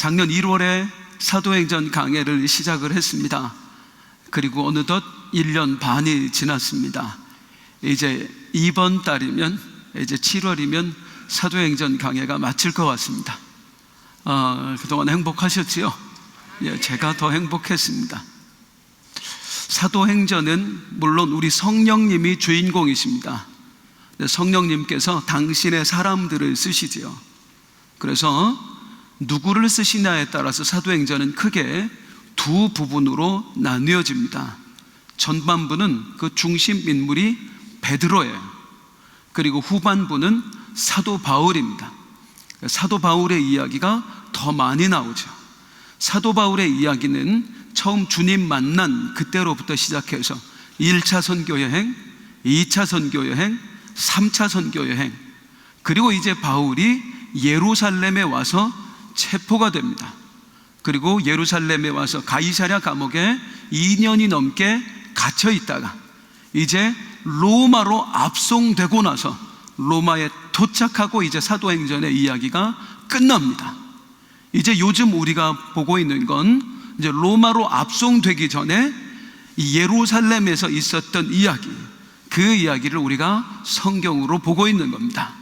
작년 1월에 사도행전 강해를 시작을 했습니다. 그리고 어느덧 1년 반이 지났습니다. 이제 이번 달이면, 이제 7월이면 사도행전 강해가 마칠 것 같습니다. 그동안 행복하셨지요? 예, 제가 더 행복했습니다. 사도행전은 물론 우리 성령님이 주인공이십니다. 성령님께서 당신의 사람들을 쓰시지요. 그래서 누구를 쓰시냐에 따라서 사도행전은 크게 두 부분으로 나뉘어집니다. 전반부는 그 중심 인물이 베드로예요. 그리고 후반부는 사도 바울입니다. 사도 바울의 이야기가 더 많이 나오죠. 사도 바울의 이야기는 처음 주님 만난 그때로부터 시작해서 1차 선교 여행, 2차 선교 여행, 3차 선교 여행, 그리고 이제 바울이 예루살렘에 와서 체포가 됩니다. 그리고 예루살렘에 와서 가이사랴 감옥에 2년이 넘게 갇혀 있다가 이제 로마로 압송되고 나서 로마에 도착하고 이제 사도행전의 이야기가 끝납니다. 이제 요즘 우리가 보고 있는 건 이제 로마로 압송되기 전에 예루살렘에서 있었던 이야기, 그 이야기를 우리가 성경으로 보고 있는 겁니다.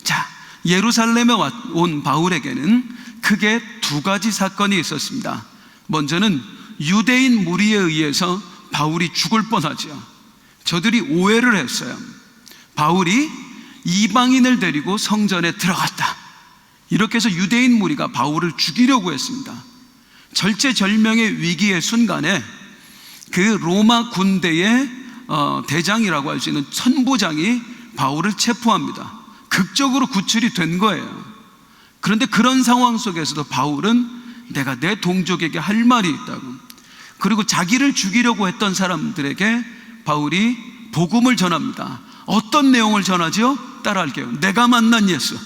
자, 예루살렘에 온 바울에게는 크게 두 가지 사건이 있었습니다. 먼저는 유대인 무리에 의해서 바울이 죽을 뻔하죠. 저들이 오해를 했어요. 바울이 이방인을 데리고 성전에 들어갔다, 이렇게 해서 유대인 무리가 바울을 죽이려고 했습니다. 절체절명의 위기의 순간에 그 로마 군대의 대장이라고 할 수 있는 천부장이 바울을 체포합니다. 극적으로 구출이 된 거예요. 그런데 그런 상황 속에서도 바울은 내가 내 동족에게 할 말이 있다고, 그리고 자기를 죽이려고 했던 사람들에게 바울이 복음을 전합니다. 어떤 내용을 전하죠? 따라할게요. 내가 만난 예수.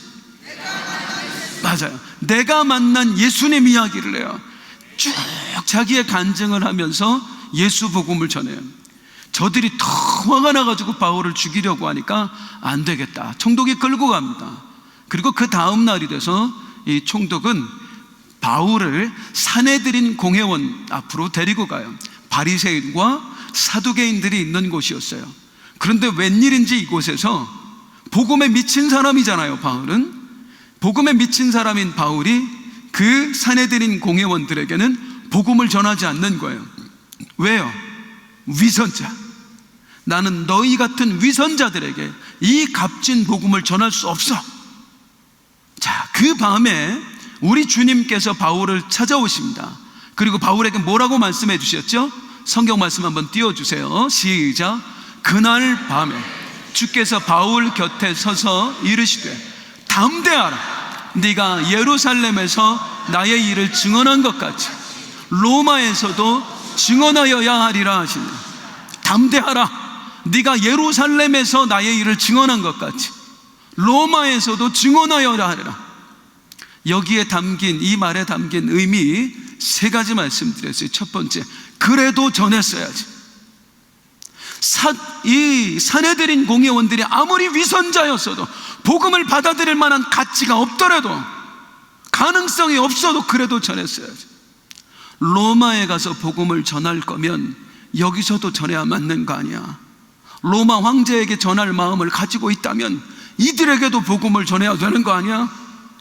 맞아요. 내가 만난 예수님 이야기를 해요. 쭉 자기의 간증을 하면서 예수 복음을 전해요. 저들이 더 화가 나가지고 바울을 죽이려고 하니까 안 되겠다, 총독이 끌고 갑니다. 그리고 그 다음 날이 돼서 이 총독은 바울을 사내들인 공회원 앞으로 데리고 가요. 바리새인과 사두개인들이 있는 곳이었어요. 그런데 웬일인지 이곳에서 복음에 미친 사람이잖아요. 바울은 복음에 미친 사람인 바울이 그 사내들인 공회원들에게는 복음을 전하지 않는 거예요. 왜요? 위선자. 나는 너희 같은 위선자들에게 이 값진 복음을 전할 수 없어. 자, 그 밤에 우리 주님께서 바울을 찾아오십니다. 그리고 바울에게 뭐라고 말씀해 주셨죠? 성경 말씀 한번 띄워주세요. 시작. 그날 밤에 주께서 바울 곁에 서서 이르시되 담대하라, 네가 예루살렘에서 나의 일을 증언한 것 같이 로마에서도 증언하여야 하리라 하시니, 담대하라, 네가 예루살렘에서 나의 일을 증언한 것 같이 로마에서도 증언하여야 하리라. 여기에 담긴, 이 말에 담긴 의미 세 가지 말씀드렸어요. 첫 번째, 그래도 전했어야지. 이 사내들인 공회원들이 아무리 위선자였어도, 복음을 받아들일 만한 가치가 없더라도, 가능성이 없어도 그래도 전했어야지. 로마에 가서 복음을 전할 거면 여기서도 전해야 맞는 거 아니야. 로마 황제에게 전할 마음을 가지고 있다면 이들에게도 복음을 전해야 되는 거 아니야?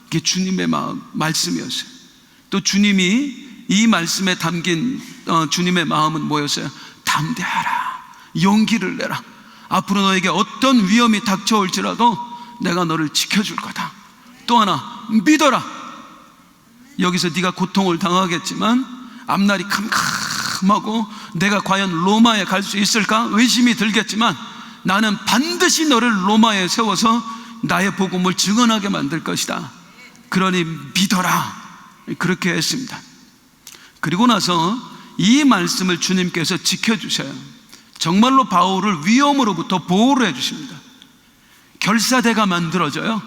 이게 주님의 말씀이었어요. 또 주님이 이 말씀에 담긴 주님의 마음은 뭐였어요? 담대하라, 용기를 내라. 앞으로 너에게 어떤 위험이 닥쳐올지라도 내가 너를 지켜줄 거다. 또 하나, 믿어라. 여기서 네가 고통을 당하겠지만 앞날이 캄캄하고 내가 과연 로마에 갈 수 있을까 의심이 들겠지만 나는 반드시 너를 로마에 세워서 나의 복음을 증언하게 만들 것이다. 그러니 믿어라. 그렇게 했습니다. 그리고 나서 이 말씀을 주님께서 지켜주셔요. 정말로 바울을 위험으로부터 보호를 해주십니다. 결사대가 만들어져요.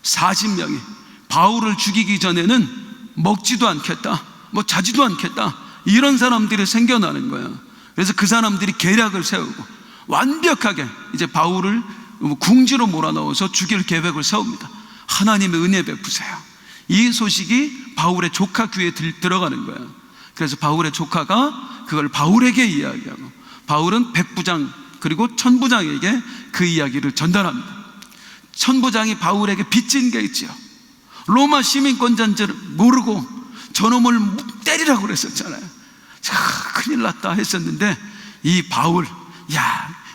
40명이 바울을 죽이기 전에는 먹지도 않겠다, 뭐 자지도 않겠다, 이런 사람들이 생겨나는 거예요. 그래서 그 사람들이 계략을 세우고 완벽하게 이제 바울을 궁지로 몰아넣어서 죽일 계획을 세웁니다. 하나님의 은혜 베푸세요. 이 소식이 바울의 조카 귀에 들어가는 거예요. 그래서 바울의 조카가 그걸 바울에게 이야기하고, 바울은 백부장 그리고 천부장에게 그 이야기를 전달합니다. 천부장이 바울에게 빚진 게 있죠. 로마 시민권자인 줄 모르고 저놈을 때리라고 그랬었잖아요. 큰일 났다 했었는데, 이 바울,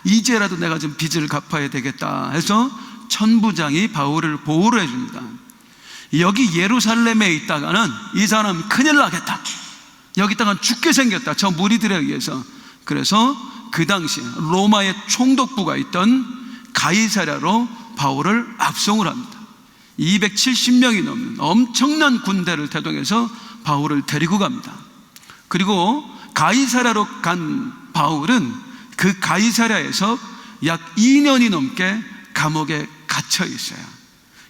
이제라도 내가 좀 빚을 갚아야 되겠다 해서 천부장이 바울을 보호를 해줍니다. 여기 예루살렘에 있다가는 이 사람 큰일 나겠다, 여기 있다가 죽게 생겼다, 저 무리들에 의해서. 그래서 그 당시 로마의 총독부가 있던 가이사랴로 바울을 압송을 합니다. 270명이 넘는 엄청난 군대를 대동해서 바울을 데리고 갑니다. 그리고 가이사랴로 간 바울은 그 가이사랴에서 약 2년이 넘게 감옥에 갇혀 있어요.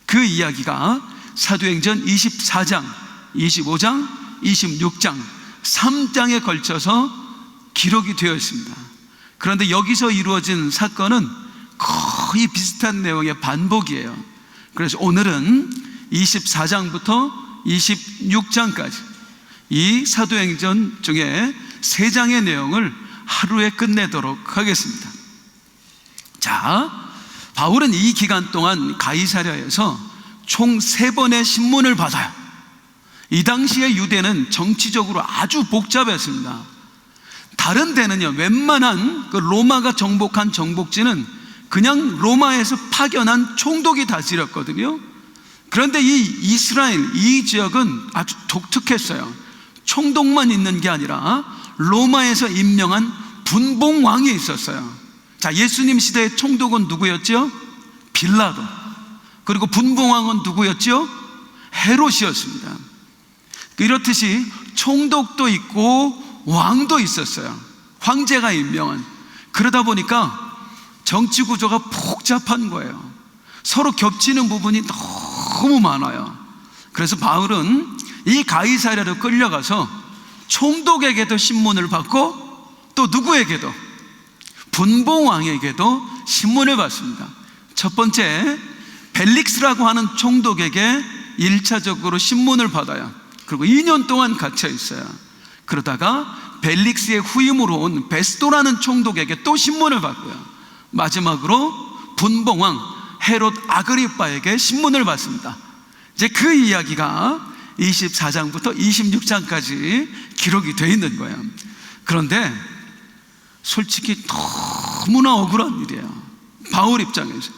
그 이야기가 사도행전 24장, 25장, 26장 3장에 걸쳐서 기록이 되어 있습니다. 그런데 여기서 이루어진 사건은 거의 비슷한 내용의 반복이에요. 그래서 오늘은 24장부터 26장까지 이 사도행전 중에 3장의 내용을 하루에 끝내도록 하겠습니다. 자, 바울은 이 기간 동안 가이사랴에서 총 3번의 신문을 받아요. 이 당시에 유대는 정치적으로 아주 복잡했습니다. 다른 데는요, 웬만한 그 로마가 정복한 정복지는 그냥 로마에서 파견한 총독이 다스렸거든요. 그런데 이 이스라엘, 이 지역은 아주 독특했어요. 총독만 있는 게 아니라 로마에서 임명한 분봉왕이 있었어요. 자, 예수님 시대의 총독은 누구였죠? 빌라도. 그리고 분봉왕은 누구였죠? 헤롯이었습니다. 이렇듯이 총독도 있고 왕도 있었어요. 황제가 임명한. 그러다 보니까 정치 구조가 복잡한 거예요. 서로 겹치는 부분이 너무 많아요. 그래서 바울은 이 가이사랴로 끌려가서 총독에게도 신문을 받고, 또 누구에게도, 분봉왕에게도 신문을 받습니다. 첫 번째, 벨릭스라고 하는 총독에게 1차적으로 신문을 받아요. 그리고 2년 동안 갇혀 있어요. 그러다가 벨릭스의 후임으로 온 베스도라는 총독에게 또 신문을 받고요. 마지막으로 분봉왕 헤롯 아그리빠에게 신문을 받습니다. 이제 그 이야기가 24장부터 26장까지 기록이 되어 있는 거예요. 그런데 솔직히 너무나 억울한 일이에요. 바울 입장에서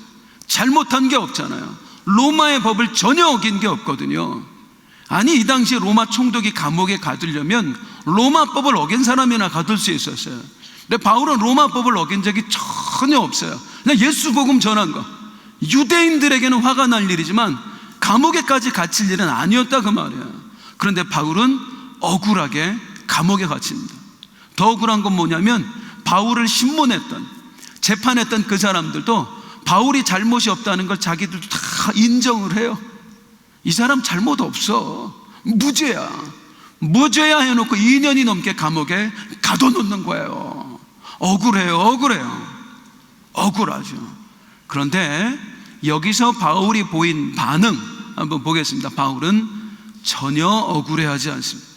잘못한 게 없잖아요. 로마의 법을 전혀 어긴 게 없거든요. 아니, 이 당시에 로마 총독이 감옥에 가두려면 로마법을 어긴 사람이나 가둘 수 있었어요. 근데 바울은 로마법을 어긴 적이 전혀 없어요. 그냥 예수 복음 전한 거. 유대인들에게는 화가 날 일이지만 감옥에까지 갇힐 일은 아니었다, 그 말이에요. 그런데 바울은 억울하게 감옥에 갇힙니다. 더 억울한 건 뭐냐면, 바울을 신문했던, 재판했던 그 사람들도 바울이 잘못이 없다는 걸 자기들도 다 인정을 해요. 이 사람 잘못 없어, 무죄야, 무죄야 해놓고 2년이 넘게 감옥에 가둬놓는 거예요. 억울해요, 억울하죠. 그런데 여기서 바울이 보인 반응 한번 보겠습니다. 바울은 전혀 억울해하지 않습니다.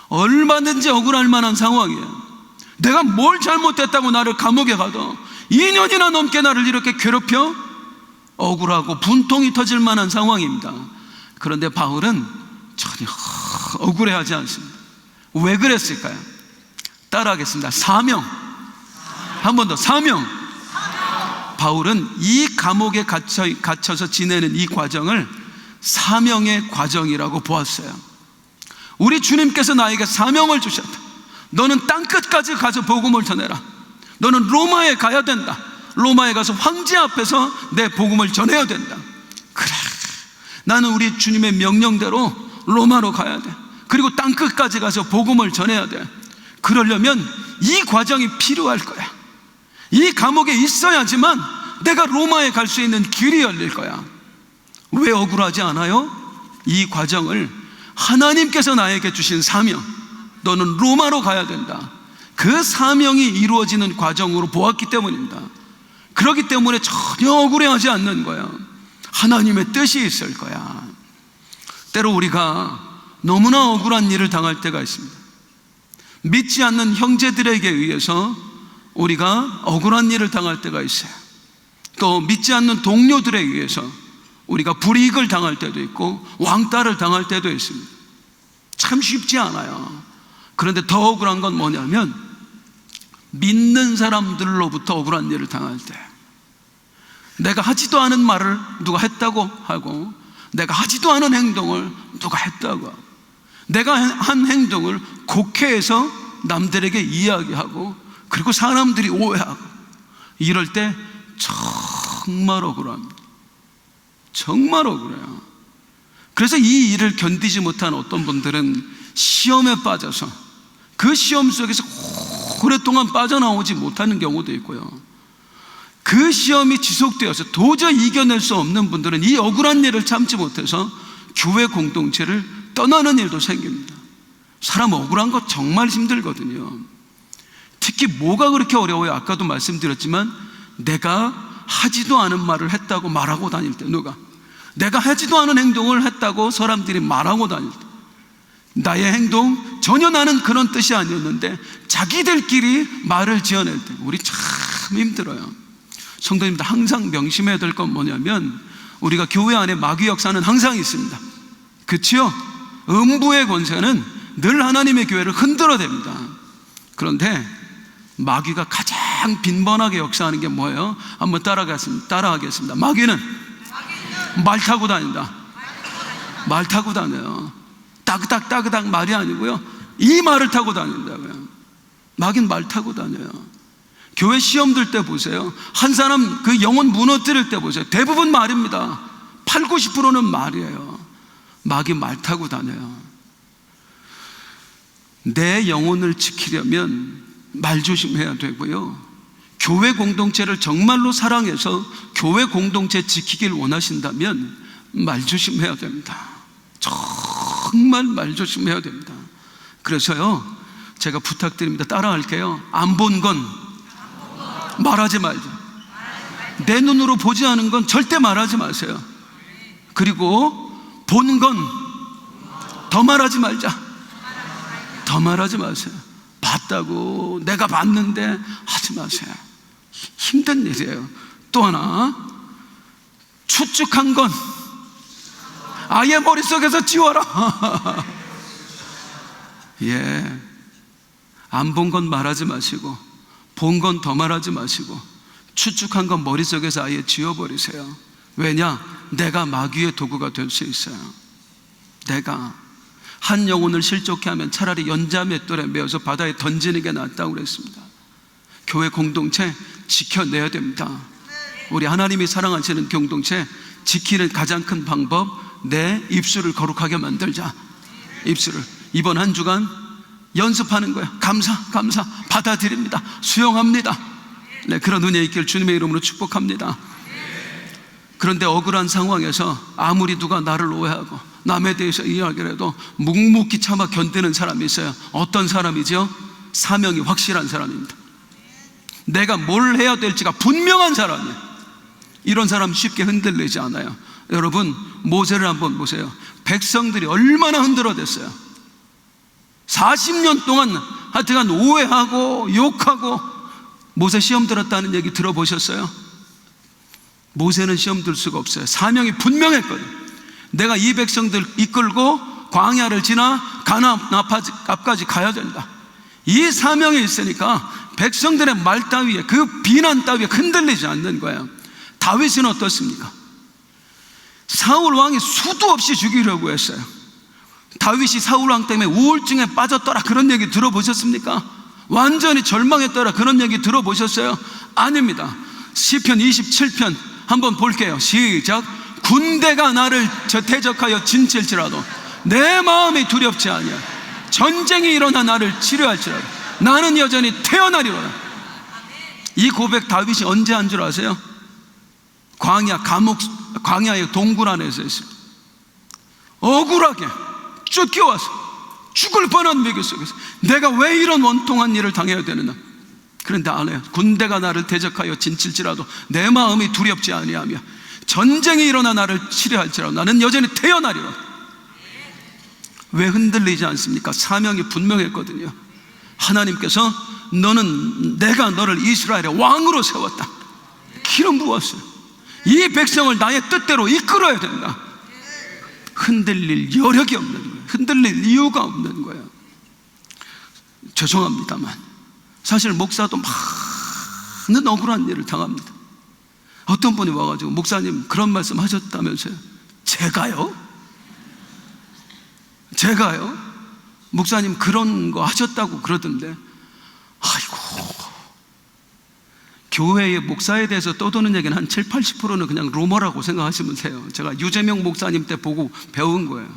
얼마든지 억울할 만한 상황이에요. 내가 뭘 잘못했다고 나를 감옥에 가둬 2년이나 넘게 나를 이렇게 괴롭혀? 억울하고 분통이 터질 만한 상황입니다. 그런데 바울은 전혀 억울해하지 않습니다. 왜 그랬을까요? 따라하겠습니다. 사명. 한 번 더, 사명. 바울은 이 감옥에 갇혀서 지내는 이 과정을 사명의 과정이라고 보았어요. 우리 주님께서 나에게 사명을 주셨다. 너는 땅끝까지 가서 복음을 전해라. 너는 로마에 가야 된다. 로마에 가서 황제 앞에서 내 복음을 전해야 된다. 그래, 나는 우리 주님의 명령대로 로마로 가야 돼. 그리고 땅끝까지 가서 복음을 전해야 돼. 그러려면 이 과정이 필요할 거야. 이 감옥에 있어야지만 내가 로마에 갈 수 있는 길이 열릴 거야. 왜 억울하지 않아요? 이 과정을 하나님께서 나에게 주신 사명, 너는 로마로 가야 된다, 그 사명이 이루어지는 과정으로 보았기 때문입니다. 그렇기 때문에 전혀 억울해하지 않는 거예요. 하나님의 뜻이 있을 거야. 때로 우리가 너무나 억울한 일을 당할 때가 있습니다. 믿지 않는 형제들에게 의해서 우리가 억울한 일을 당할 때가 있어요. 또 믿지 않는 동료들에 의해서 우리가 불이익을 당할 때도 있고 왕따를 당할 때도 있습니다. 참 쉽지 않아요. 그런데 더 억울한 건 뭐냐면 믿는 사람들로부터 억울한 일을 당할 때, 내가 하지도 않은 말을 누가 했다고 하고, 내가 하지도 않은 행동을 누가 했다고 하고, 내가 한 행동을 곡해해서 남들에게 이야기하고, 그리고 사람들이 오해하고, 이럴 때 정말 억울합니다. 정말 억울해요. 그래서 이 일을 견디지 못한 어떤 분들은 시험에 빠져서 그 시험 속에서 오랫동안 빠져나오지 못하는 경우도 있고요, 그 시험이 지속되어서 도저히 이겨낼 수 없는 분들은 이 억울한 일을 참지 못해서 교회 공동체를 떠나는 일도 생깁니다. 사람 억울한 거 정말 힘들거든요. 특히 뭐가 그렇게 어려워요? 아까도 말씀드렸지만 내가 하지도 않은 말을 했다고 말하고 다닐 때, 내가 하지도 않은 행동을 했다고 사람들이 말하고 다닐 때, 나의 행동 전혀 나는 그런 뜻이 아니었는데 자기들끼리 말을 지어낼 때 우리 참 힘들어요. 성도님들, 항상 명심해야 될 건 뭐냐면 우리가 교회 안에 마귀 역사는 항상 있습니다. 그렇죠? 음부의 권세는 늘 하나님의 교회를 흔들어댑니다. 그런데 마귀가 가장 빈번하게 역사하는 게 뭐예요? 한번 따라하겠습니다. 마귀는 말 타고 다닌다. 말 타고 다녀요. 따그닥 말이 아니고요, 이 말을 타고 다닌다고요. 마귀는 말 타고 다녀요. 교회 시험 들 때 보세요. 한 사람 그 영혼 무너뜨릴 때 보세요. 대부분 말입니다. 80~90%는 말이에요. 마귀 말 타고 다녀요. 내 영혼을 지키려면 말 조심해야 되고요, 교회 공동체를 정말로 사랑해서 교회 공동체 지키길 원하신다면 말 조심해야 됩니다. 정말 말 조심해야 됩니다. 그래서요, 제가 부탁드립니다. 따라할게요. 안 본 건 말하지 말자. 내 눈으로 보지 않은 건 절대 말하지 마세요. 그리고 본 건 더 말하지 말자. 더 말하지 마세요. 봤다고, 내가 봤는데 하지 마세요. 힘든 일이에요. 또 하나, 추측한 건 아예 머릿속에서 지워라. 예, 안 본 건 말하지 마시고 본 건 더 말하지 마시고 추측한 건 머릿속에서 아예 지워버리세요. 왜냐? 내가 마귀의 도구가 될 수 있어요. 내가 한 영혼을 실족해 하면 차라리 연자맷돌에 매어서 바다에 던지는 게 낫다고 그랬습니다. 교회 공동체 지켜내야 됩니다. 우리 하나님이 사랑하시는 공동체 지키는 가장 큰 방법, 내 입술을 거룩하게 만들자. 입술을 이번 한 주간 연습하는 거예요. 감사 받아들입니다. 수용합니다. 네, 그런 은혜 있길 주님의 이름으로 축복합니다. 그런데 억울한 상황에서 아무리 누가 나를 오해하고 남에 대해서 이야기를 해도 묵묵히 참아 견디는 사람이 있어요. 어떤 사람이죠? 사명이 확실한 사람입니다. 내가 뭘 해야 될지가 분명한 사람이에요. 이런 사람 쉽게 흔들리지 않아요. 여러분, 모세를 한번 보세요. 백성들이 얼마나 흔들어댔어요. 40년 동안 하여튼간 오해하고 욕하고. 모세 시험 들었다는 얘기 들어보셨어요? 모세는 시험 들 수가 없어요. 사명이 분명했거든요. 내가 이 백성들 이끌고 광야를 지나 가나안 앞까지 가야 된다. 이 사명이 있으니까 백성들의 말 따위에, 그 비난 따위에 흔들리지 않는 거예요. 다윗은 어떻습니까? 사울 왕이 수도 없이 죽이려고 했어요. 다윗이 사울 왕 때문에 우울증에 빠졌더라, 그런 얘기 들어보셨습니까? 완전히 절망했더라, 그런 얘기 들어보셨어요? 아닙니다. 시편 27편 한번 볼게요. 시작. 군대가 나를 대적하여 진칠지라도 내 마음이 두렵지 아니하. 전쟁이 일어나 나를 치료할지라도 나는 여전히 태어나리로다. 이 고백 다윗이 언제 한 줄 아세요? 광야의 동굴 안에서 했습니다. 억울하게 쫓겨와서 죽을 뻔한 위기 속에서 내가 왜 이런 원통한 일을 당해야 되느냐. 그런데 알아요. 군대가 나를 대적하여 진칠지라도 내 마음이 두렵지 아니하며 전쟁이 일어나 나를 치료할지라도 나는 여전히 태어나리로다. 왜 흔들리지 않습니까? 사명이 분명했거든요. 하나님께서 내가 너를 이스라엘의 왕으로 세웠다. 기름 부었어요. 이 백성을 나의 뜻대로 이끌어야 된다. 흔들릴 여력이 없는 거예요. 흔들릴 이유가 없는 거예요. 죄송합니다만 사실 목사도 많은 억울한 일을 당합니다. 어떤 분이 와가지고 목사님 그런 말씀 하셨다면서요? 제가요? 목사님 그런 거 하셨다고 그러던데. 아이고, 교회의 목사에 대해서 떠도는 얘기는 한 7, 80%는 그냥 루머라고 생각하시면 돼요. 제가 유재명 목사님 때 보고 배운 거예요.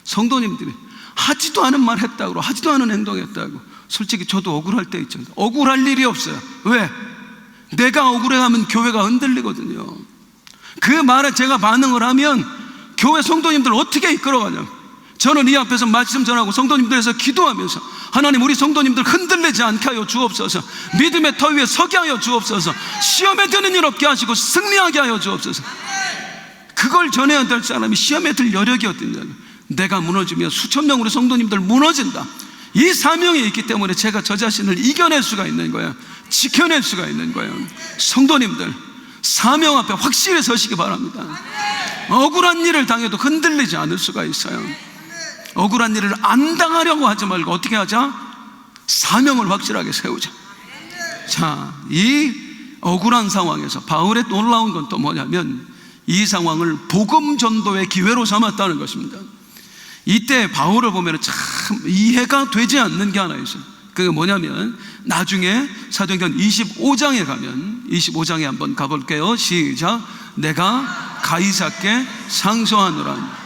성도님들이 하지도 않은 말 했다고, 하지도 않은 행동했다고. 솔직히 저도 억울할 때 있죠. 억울할 일이 없어요. 왜? 내가 억울해하면 교회가 흔들리거든요. 그 말에 제가 반응을 하면 교회 성도님들 어떻게 이끌어가냐. 저는 이 앞에서 말씀 전하고 성도님들에서 기도하면서 하나님 우리 성도님들 흔들리지 않게 하여 주옵소서. 믿음의 터 위에 서게 하여 주옵소서. 시험에 드는 일 없게 하시고 승리하게 하여 주옵소서. 그걸 전해야 될 사람이 시험에 들 여력이 어딨냐. 내가 무너지면 수천 명 우리 성도님들 무너진다. 이 사명이 있기 때문에 제가 저 자신을 이겨낼 수가 있는 거예요. 지켜낼 수가 있는 거예요. 성도님들 사명 앞에 확실히 서시기 바랍니다. 억울한 일을 당해도 흔들리지 않을 수가 있어요. 억울한 일을 안 당하려고 하지 말고 어떻게 하자? 사명을 확실하게 세우자. 자, 이 억울한 상황에서 바울의 놀라운 건 또 뭐냐면 이 상황을 복음 전도의 기회로 삼았다는 것입니다. 이때 바울을 보면 참 이해가 되지 않는 게 하나 있어요. 그게 뭐냐면 나중에 사도행전 25장에 가면 25장에 한번 가볼게요. 시작. 내가 가이사께 상소하노라.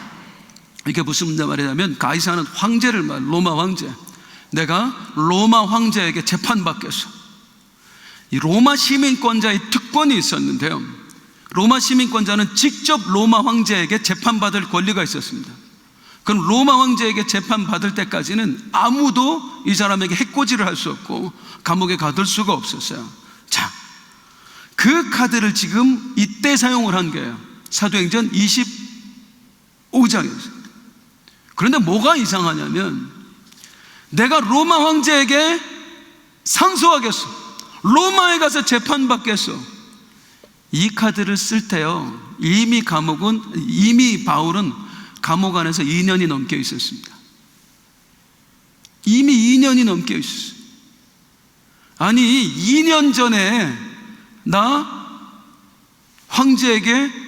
이게 무슨 말이냐면 가이사는 황제를 말, 로마 황제. 내가 로마 황제에게 재판받겠어. 이 로마 시민권자의 특권이 있었는데요, 로마 시민권자는 직접 로마 황제에게 재판받을 권리가 있었습니다. 그럼 로마 황제에게 재판받을 때까지는 아무도 이 사람에게 해코지를 할 수 없고 감옥에 가둘 수가 없었어요. 자, 그 카드를 지금 이때 사용을 한 거예요. 사도행전 25장에서. 그런데 뭐가 이상하냐면 내가 로마 황제에게 상소하겠어, 로마에 가서 재판받겠어. 이 카드를 쓸 때요, 이미 바울은 감옥 안에서 2년이 넘게 있었습니다. 이미 2년이 넘게 있었어요. 아니 2년 전에 나 황제에게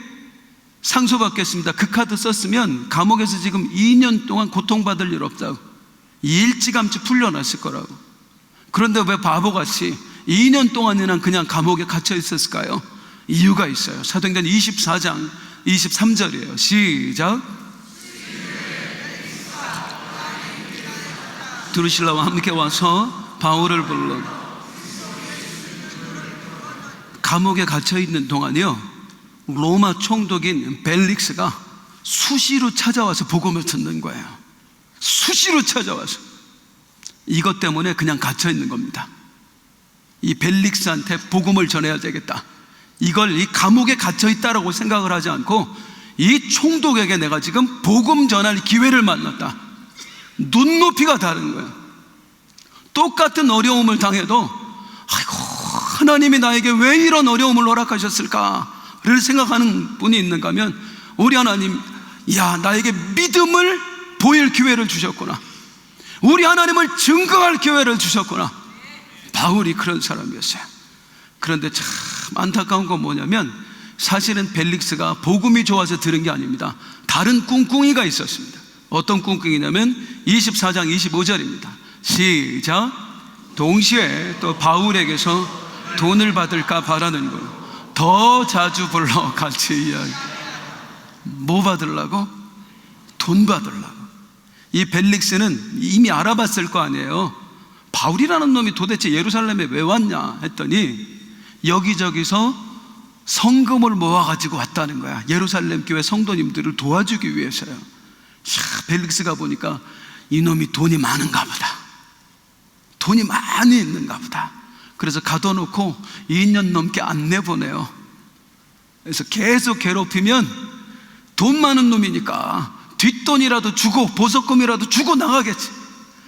상소받겠습니다, 그 카드 썼으면 감옥에서 지금 2년 동안 고통받을 일 없다고, 일찌감치 풀려났을 거라고. 그런데 왜 바보같이 2년 동안이나 그냥 감옥에 갇혀 있었을까요? 이유가 있어요. 사도행전 24장 23절이에요 시작. 드루실라와 함께 와서 바울을 불러 감옥에 갇혀 있는 동안이요, 로마 총독인 벨릭스가 수시로 찾아와서 복음을 듣는 거예요. 수시로 찾아와서. 이것 때문에 그냥 갇혀 있는 겁니다. 이 벨릭스한테 복음을 전해야 되겠다, 이걸 이 감옥에 갇혀 있다라고 생각을 하지 않고 이 총독에게 내가 지금 복음 전할 기회를 만났다. 눈높이가 다른 거예요. 똑같은 어려움을 당해도 아이고 하나님이 나에게 왜 이런 어려움을 허락하셨을까를 생각하는 분이 있는가 하면 우리 하나님, 야 나에게 믿음을 보일 기회를 주셨구나, 우리 하나님을 증거할 기회를 주셨구나. 바울이 그런 사람이었어요. 그런데 참 안타까운 건 뭐냐면 사실은 벨릭스가 복음이 좋아서 들은 게 아닙니다. 다른 꿍꿍이가 있었습니다. 어떤 꿍꿍이냐면 24장 25절입니다 시작. 동시에 또 바울에게서 돈을 받을까 바라는 거 더 자주 불러 같이 이야기. 뭐 받으려고? 돈 받으려고. 이 벨릭스는 이미 알아봤을 거 아니에요. 바울이라는 놈이 도대체 예루살렘에 왜 왔냐 했더니 여기저기서 성금을 모아가지고 왔다는 거야. 예루살렘 교회 성도님들을 도와주기 위해서요. 벨릭스가 보니까 이놈이 돈이 많은가 보다, 돈이 많이 있는가 보다. 그래서 가둬놓고 2년 넘게 안 내보내요. 그래서 계속 괴롭히면 돈 많은 놈이니까 뒷돈이라도 주고 보석금이라도 주고 나가겠지.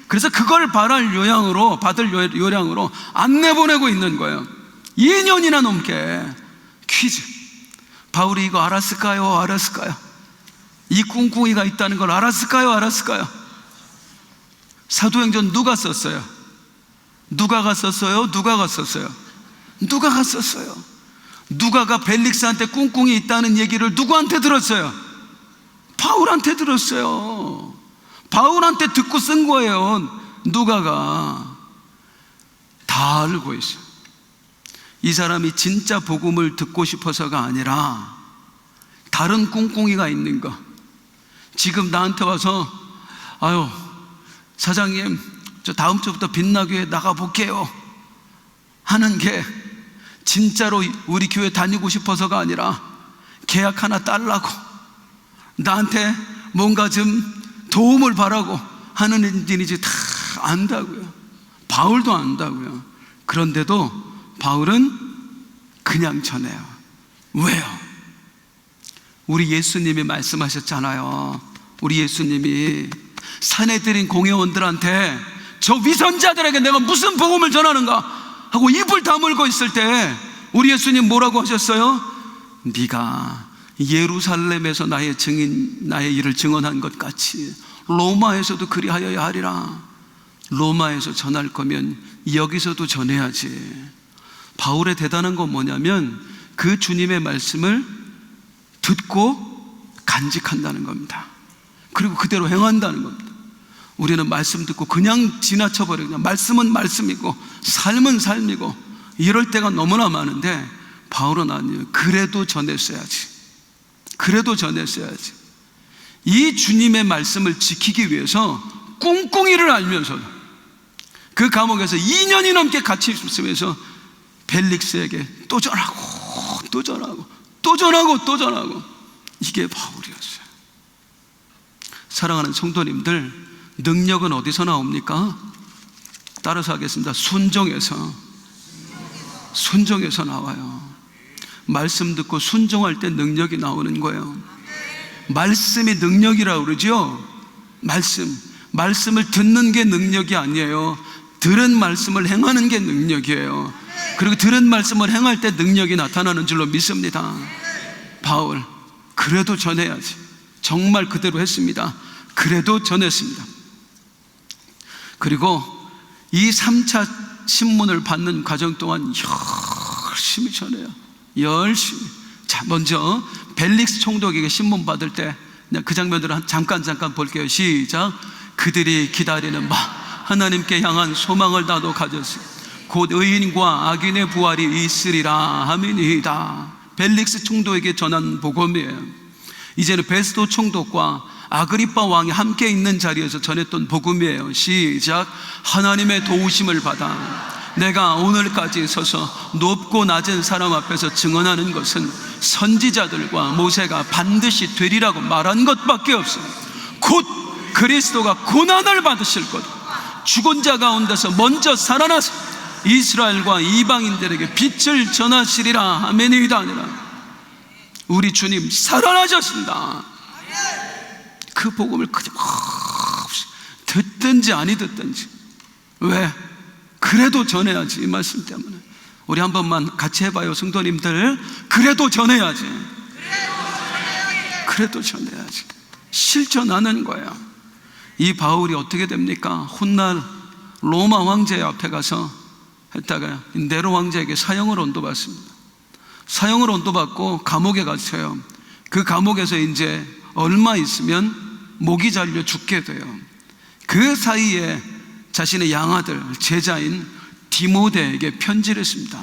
그래서 그걸 받을 요량으로 안 내보내고 있는 거예요. 2년이나 넘게. 퀴즈. 바울이 이거 알았을까요? 이 꿍꿍이가 있다는 걸 알았을까요? 사도행전 누가 썼어요? 누가가 썼어요? 누가가 벨릭스한테 꿍꿍이 있다는 얘기를 누구한테 들었어요? 바울한테 들었어요. 바울한테 듣고 쓴 거예요. 누가가. 다 알고 있어요. 이 사람이 진짜 복음을 듣고 싶어서가 아니라 다른 꿍꿍이가 있는 거. 지금 나한테 와서 아유 사장님 저 다음 주부터 빛나교회 나가볼게요 하는 게 진짜로 우리 교회 다니고 싶어서가 아니라 계약 하나 딸라고 나한테 뭔가 좀 도움을 바라고 하는 일인지 다 안다고요. 바울도 안다고요. 그런데도 바울은 그냥 전해요. 왜요? 우리 예수님이 말씀하셨잖아요. 우리 예수님이 사내들인 공회원들한테 저 위선자들에게 내가 무슨 복음을 전하는가 하고 입을 다물고 있을 때 우리 예수님 뭐라고 하셨어요? 네가 예루살렘에서 나의 일을 증언한 것 같이 로마에서도 그리하여야 하리라. 로마에서 전할 거면 여기서도 전해야지. 바울의 대단한 건 뭐냐면 그 주님의 말씀을 듣고 간직한다는 겁니다. 그리고 그대로 행한다는 겁니다. 우리는 말씀 듣고 그냥 지나쳐버려요. 말씀은 말씀이고 삶은 삶이고 이럴 때가 너무나 많은데 바울은 아니에요. 그래도 전했어야지. 이 주님의 말씀을 지키기 위해서 꿍꿍이를 알면서도 그 감옥에서 2년이 넘게 같이 있으면서 벨릭스에게 또 전하고 이게 바울이었어요. 사랑하는 성도님들, 능력은 어디서 나옵니까? 따라서 하겠습니다. 순종에서 나와요. 말씀 듣고 순종할 때 능력이 나오는 거예요. 말씀이 능력이라고 그러죠. 말씀을 듣는 게 능력이 아니에요. 들은 말씀을 행하는 게 능력이에요. 그리고 들은 말씀을 행할 때 능력이 나타나는 줄로 믿습니다. 바울, 그래도 전해야지. 정말 그대로 했습니다. 그래도 전했습니다. 그리고 이 3차 신문을 받는 과정 동안 열심히 전해요. 열심히. 자, 먼저 벨릭스 총독에게 신문 받을 때 그 장면들을 잠깐 볼게요. 시작. 그들이 기다리는 바 하나님께 향한 소망을 나도 가졌으니 곧 의인과 악인의 부활이 있으리라 하미니이다. 벨릭스 총독에게 전한 복음이에요. 이제는 베스도 총독과 아그리빠 왕이 함께 있는 자리에서 전했던 복음이에요. 시작. 하나님의 도우심을 받아 내가 오늘까지 서서 높고 낮은 사람 앞에서 증언하는 것은 선지자들과 모세가 반드시 되리라고 말한 것밖에 없습니다. 곧 그리스도가 고난을 받으실 것, 죽은 자 가운데서 먼저 살아나서 이스라엘과 이방인들에게 빛을 전하시리라. 아멘이다. 아니라 우리 주님 살아나셨습니다. 그 복음을 끊임없이 듣든지 아니 듣든지. 왜? 그래도 전해야지. 이 말씀 때문에. 우리 한 번만 같이 해봐요, 성도님들. 그래도 전해야지. 실천하는 거예요. 이 바울이 어떻게 됩니까? 훗날 로마 황제 앞에 가서 했다가 네로 황제에게 사형을 언도받습니다. 사형을 언도받고 감옥에 갇혀요. 그 감옥에서 이제 얼마 있으면 목이 잘려 죽게 돼요. 그 사이에 자신의 양아들 제자인 디모데에게 편지를 씁니다.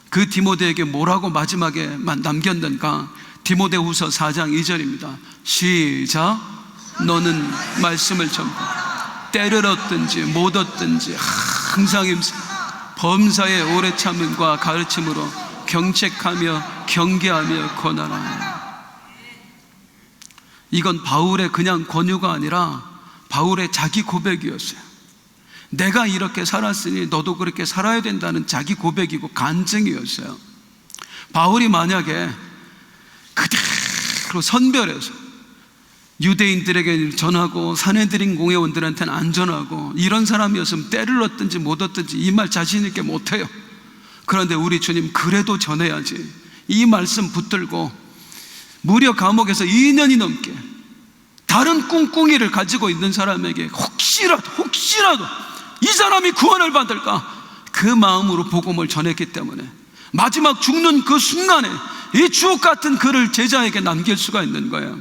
그 디모데에게 뭐라고 마지막에만 남겼는가? 디모데후서 4장 2절입니다. 시작. 너는 말씀을 전부 때를 얻든지 못 얻든지 항상 범사의 오래 참음과 가르침으로 경책하며 경계하며 권하라. 이건 바울의 그냥 권유가 아니라 바울의 자기 고백이었어요. 내가 이렇게 살았으니 너도 그렇게 살아야 된다는 자기 고백이고 간증이었어요. 바울이 만약에 그대로 선별해서 유대인들에게 전하고 산헤드린 공회원들한테는 안 전하고, 이런 사람이었으면 때를 얻든지 못 얻든지 이 말 자신 있게 못해요. 그런데 우리 주님 그래도 전해야지, 이 말씀 붙들고 무려 감옥에서 2년이 넘게 다른 꿍꿍이를 가지고 있는 사람에게 혹시라도 이 사람이 구원을 받을까, 그 마음으로 복음을 전했기 때문에 마지막 죽는 그 순간에 이 주옥 같은 글을 제자에게 남길 수가 있는 거예요.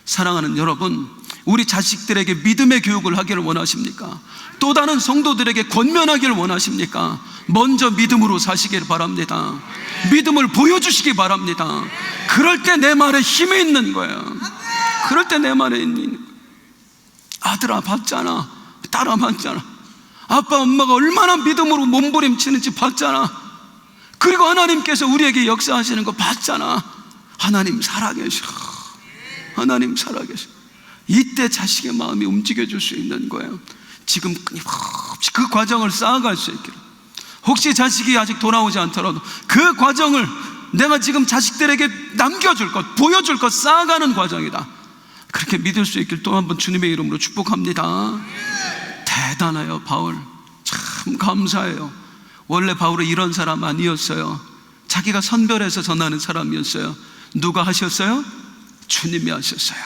사랑하는 여러분, 우리 자식들에게 믿음의 교육을 하기를 원하십니까? 또 다른 성도들에게 권면하기를 원하십니까? 먼저 믿음으로 사시길 바랍니다. 믿음을 보여주시기 바랍니다. 그럴 때 내 말에 힘이 있는 거예요. 그럴 때 내 말에 있는 거예요. 아들아 봤잖아, 딸아 봤잖아, 아빠 엄마가 얼마나 믿음으로 몸부림치는지 봤잖아. 그리고 하나님께서 우리에게 역사하시는 거 봤잖아. 하나님 살아계셔. 하나님 살아계셔. 이때 자식의 마음이 움직여줄 수 있는 거예요. 지금 끊임없이 그 과정을 쌓아갈 수 있기를. 혹시 자식이 아직 돌아오지 않더라도 그 과정을 내가 지금 자식들에게 남겨줄 것, 보여줄 것, 쌓아가는 과정이다, 그렇게 믿을 수 있길 또 한 번 주님의 이름으로 축복합니다. 대단해요. 바울 참 감사해요. 원래 바울은 이런 사람 아니었어요. 자기가 선별해서 전하는 사람이었어요. 누가 하셨어요? 주님이 하셨어요.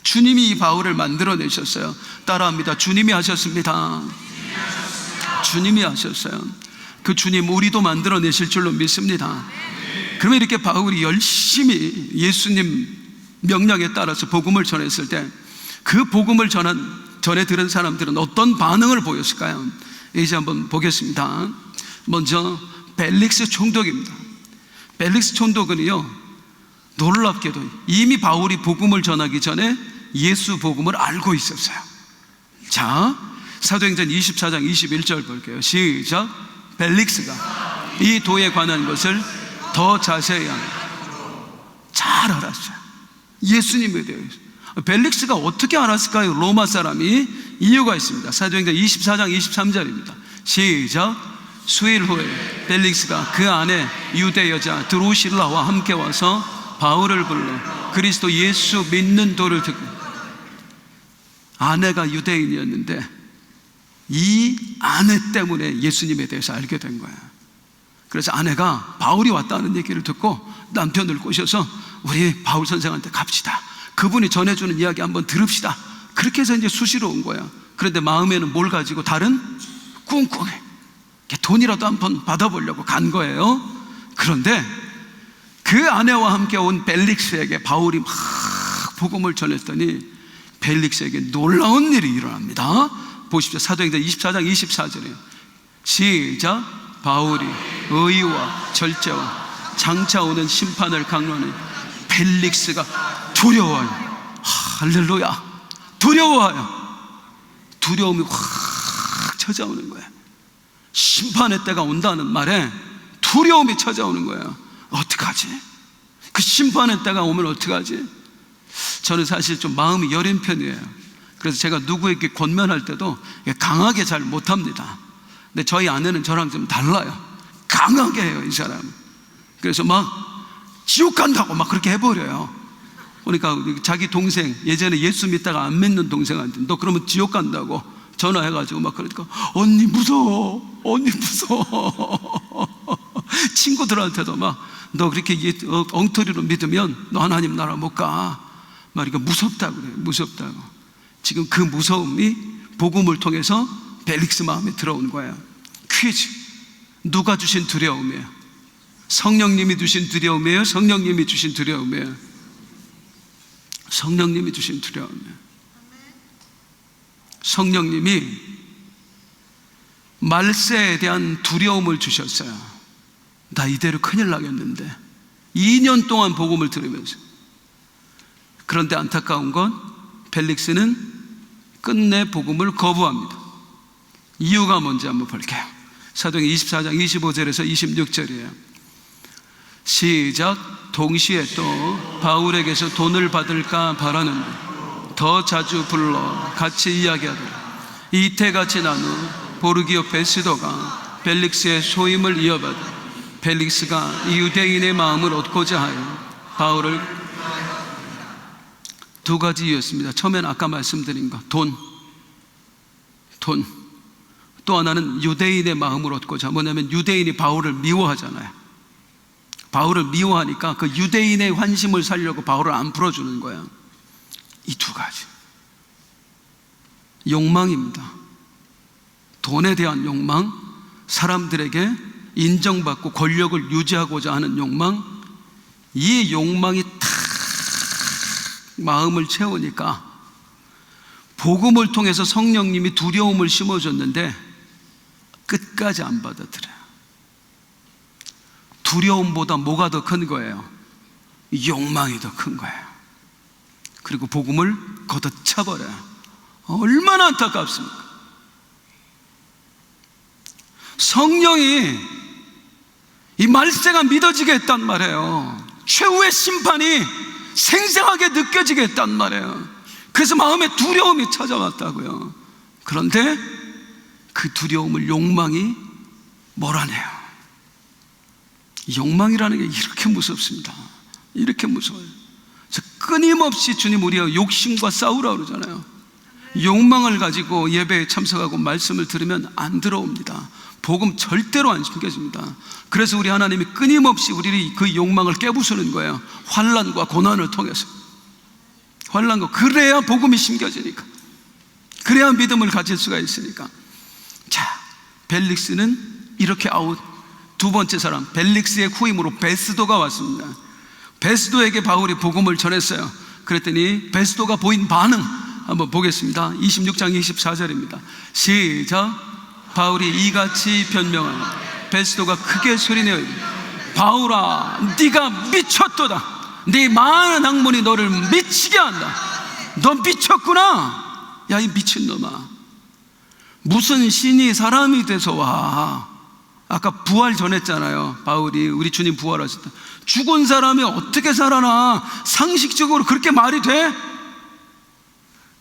주님이 이 바울을 만들어내셨어요. 따라합니다. 주님이 하셨습니다. 주님이 하셨어요. 그 주님 우리도 만들어내실 줄로 믿습니다. 그러면 이렇게 바울이 열심히 예수님 명령에 따라서 복음을 전했을 때 그 복음을 전해 들은 사람들은 어떤 반응을 보였을까요? 이제 한번 보겠습니다. 먼저 벨릭스 총독입니다. 벨릭스 총독은요, 놀랍게도 이미 바울이 복음을 전하기 전에 예수 복음을 알고 있었어요. 자, 사도행전 24장 21절 볼게요. 시작. 벨릭스가 이 도에 관한 것을 더 자세히 잘 알았어요. 예수님에 대해서. 벨릭스가 어떻게 알았을까요? 로마 사람이. 이유가 있습니다. 사도행전 24장 23절입니다. 시작. 수일 후에 벨릭스가 그 안에 유대 여자 드루실라와 함께 와서 바울을 불러 그리스도 예수 믿는 도를 듣고, 아내가 유대인이었는데 이 아내 때문에 예수님에 대해서 알게 된 거예요. 그래서 아내가 바울이 왔다는 얘기를 듣고 남편을 꼬셔서 우리 바울 선생한테 갑시다, 그분이 전해주는 이야기 한번 들읍시다. 그렇게 해서 이제 수시로 온 거야. 그런데 마음에는 뭘 가지고? 다른 꿍꿍이, 돈이라도 한번 받아보려고 간 거예요. 그런데 그 아내와 함께 온 벨릭스에게 바울이 막 복음을 전했더니 벨릭스에게 놀라운 일이 일어납니다. 보십시오. 사도행전 24장 24절이에요. 시작. 바울이 의와 절제와 장차 오는 심판을 강론해 벨릭스가 두려워요. 할렐루야. 두려워요. 두려움이 확 찾아오는 거예요. 심판의 때가 온다는 말에 두려움이 찾아오는 거예요. 어떡하지? 그 심판의 때가 오면 어떡하지? 저는 사실 좀 마음이 여린 편이에요. 그래서 제가 누구에게 권면할 때도 강하게 잘 못합니다. 근데 저희 아내는 저랑 좀 달라요. 강하게 해요, 이 사람. 그래서 막 지옥 간다고 막 그렇게 해버려요. 그러니까 자기 동생, 예전에 예수 믿다가 안 믿는 동생한테 너 그러면 지옥 간다고 전화해가지고 막 그러니까 언니 무서워, 언니 무서워. 친구들한테도 막 너 그렇게 엉터리로 믿으면 너 하나님 나라 못 가. 막 이렇게 무섭다고 그래요. 무섭다고. 지금 그 무서움이 복음을 통해서 벨릭스 마음에 들어온 거예요. 퀴즈. 누가 주신 두려움이에요? 성령님이 주신 두려움이에요? 성령님이 주신 두려움이에요? 성령님이 주신 두려움이에요. 성령님이 말세에 대한 두려움을 주셨어요. 나 이대로 큰일 나겠는데. 2년 동안 복음을 들으면서. 그런데 안타까운 건 벨릭스는 끝내 복음을 거부합니다. 이유가 뭔지 한번 볼게요. 사도행전 24장 25절에서 26절이에요. 시작. 동시에 또 바울에게서 돈을 받을까 바라는데 더 자주 불러 같이 이야기하더라. 이태같이 난 후 보르기오 베스도가 벨릭스의 소임을 이어받아 벨릭스가 유대인의 마음을 얻고자 하여 바울을 두 가지 이유였습니다. 처음에는 아까 말씀드린 것, 돈. 또 하나는 유대인의 마음을 얻고자. 뭐냐면 유대인이 바울을 미워하잖아요. 바울을 미워하니까 그 유대인의 환심을 살려고 바울을 안 풀어주는 거예요. 이 두 가지. 욕망입니다. 돈에 대한 욕망, 사람들에게 인정받고 권력을 유지하고자 하는 욕망, 이 욕망이 탁 마음을 채우니까 복음을 통해서 성령님이 두려움을 심어줬는데 끝까지 안 받아들여요. 두려움보다 뭐가 더 큰 거예요? 욕망이 더 큰 거예요. 그리고 복음을 걷어차버려요. 얼마나 안타깝습니까? 성령이 이 말세가 믿어지게 했단 말이에요. 최후의 심판이 생생하게 느껴지게 했단 말이에요. 그래서 마음에 두려움이 찾아왔다고요. 그런데 그 두려움을 욕망이 몰아내요. 욕망이라는 게 이렇게 무섭습니다. 이렇게 무서워요. 끊임없이 주님 우리가 욕심과 싸우라고 그러잖아요. 욕망을 가지고 예배에 참석하고 말씀을 들으면 안 들어옵니다. 복음 절대로 안 심겨집니다. 그래서 우리 하나님이 끊임없이 우리를 그 욕망을 깨부수는 거예요. 환난과 고난을 통해서. 환난과, 그래야 복음이 심겨지니까, 그래야 믿음을 가질 수가 있으니까. 자, 벨릭스는 이렇게 아웃. 두 번째 사람, 벨릭스의 후임으로 베스도가 왔습니다. 베스도에게 바울이 복음을 전했어요. 그랬더니 베스도가 보인 반응 한번 보겠습니다. 26장 24절입니다 시작. 바울이 이같이 변명하니 베스도가 크게 소리내어 바울아, 네가 미쳤도다. 네 많은 학문이 너를 미치게 한다. 너 미쳤구나. 야, 이 미친놈아, 무슨 신이 사람이 돼서 와. 아까 부활 전했잖아요. 바울이 우리 주님 부활하셨다. 죽은 사람이 어떻게 살아나? 상식적으로 그렇게 말이 돼?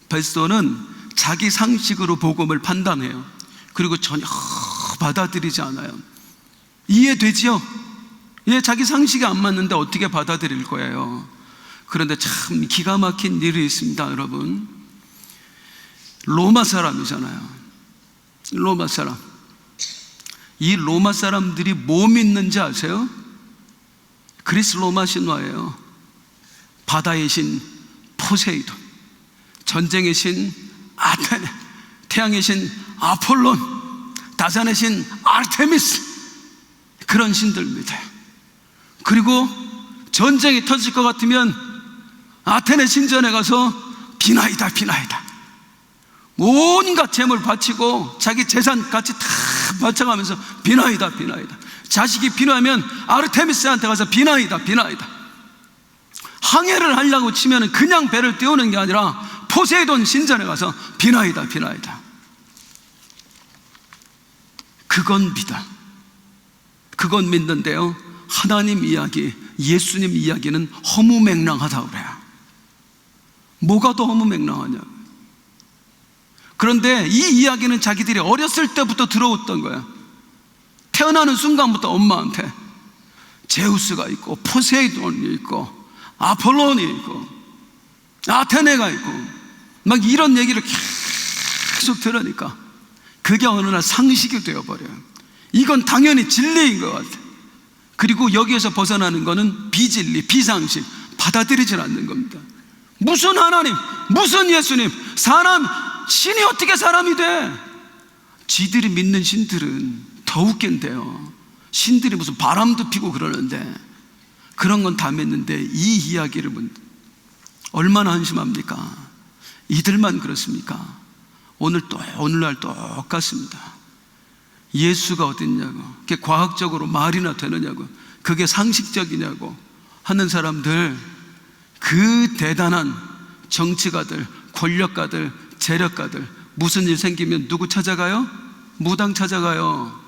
베스도는 자기 상식으로 복음을 판단해요. 그리고 전혀 받아들이지 않아요. 이해되지요? 예, 자기 상식이 안 맞는데 어떻게 받아들일 거예요? 그런데 참 기가 막힌 일이 있습니다, 여러분. 로마 사람이잖아요. 로마 사람. 이 로마 사람들이 뭐 믿는지 아세요? 그리스 로마 신화예요. 바다의 신 포세이돈, 전쟁의 신 아테네, 태양의 신 아폴론, 다산의 신 아르테미스, 그런 신들 믿어요. 그리고 전쟁이 터질 것 같으면 아테네 신전에 가서 비나이다, 비나이다. 온갖 재물 바치고 자기 재산 같이 다 바쳐가면서 비나이다, 비나이다. 자식이 필요하면 아르테미스한테 가서 비나이다, 비나이다. 항해를 하려고 치면 그냥 배를 띄우는 게 아니라 포세이돈 신전에 가서 비나이다, 비나이다. 그건 믿어. 그건 믿는데요, 하나님 이야기, 예수님 이야기는 허무맹랑하다고 그래요. 뭐가 더 허무맹랑하냐? 그런데 이 이야기는 자기들이 어렸을 때부터 들어왔던 거야. 태어나는 순간부터 엄마한테 제우스가 있고 포세이돈이 있고 아폴론이 있고 아테네가 있고 막 이런 얘기를 계속 들으니까 그게 어느 날 상식이 되어버려요. 이건 당연히 진리인 것 같아. 그리고 여기에서 벗어나는 거는 비진리, 비상식, 받아들이질 않는 겁니다. 무슨 하나님, 무슨 예수님, 사람, 신이 어떻게 사람이 돼? 지들이 믿는 신들은 더 웃긴데요. 신들이 무슨 바람도 피고 그러는데 그런 건 다 믿는데 이 이야기를 얼마나 한심합니까? 이들만 그렇습니까? 오늘날 똑같습니다. 예수가 어딨냐고, 그게 과학적으로 말이나 되느냐고, 그게 상식적이냐고 하는 사람들, 그 대단한 정치가들, 권력가들, 재력가들, 무슨 일 생기면 누구 찾아가요? 무당 찾아가요.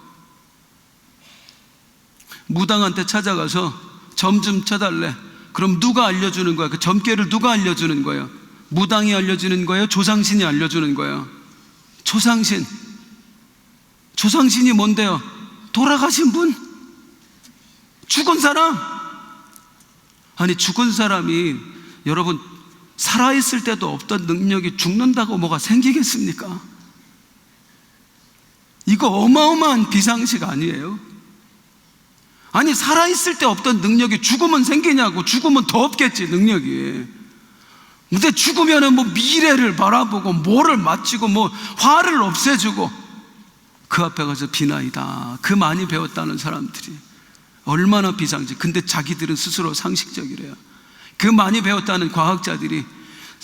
무당한테 찾아가서 점 좀 쳐달래. 그럼 누가 알려주는 거야? 그 점괘를 누가 알려주는 거예요? 무당이 알려주는 거예요? 조상신이 알려주는 거예요? 조상신. 조상신이 뭔데요? 돌아가신 분? 죽은 사람? 아니, 죽은 사람이, 여러분, 살아있을 때도 없던 능력이 죽는다고 뭐가 생기겠습니까? 이거 어마어마한 비상식 아니에요? 아니, 살아있을 때 없던 능력이 죽으면 생기냐고. 죽으면 더 없겠지, 능력이. 근데 죽으면은 뭐 미래를 바라보고 뭐를 마치고 뭐 화를 없애주고, 그 앞에 가서 비나이다. 그 많이 배웠다는 사람들이 얼마나 비상식. 근데 자기들은 스스로 상식적이래요. 그 많이 배웠다는 과학자들이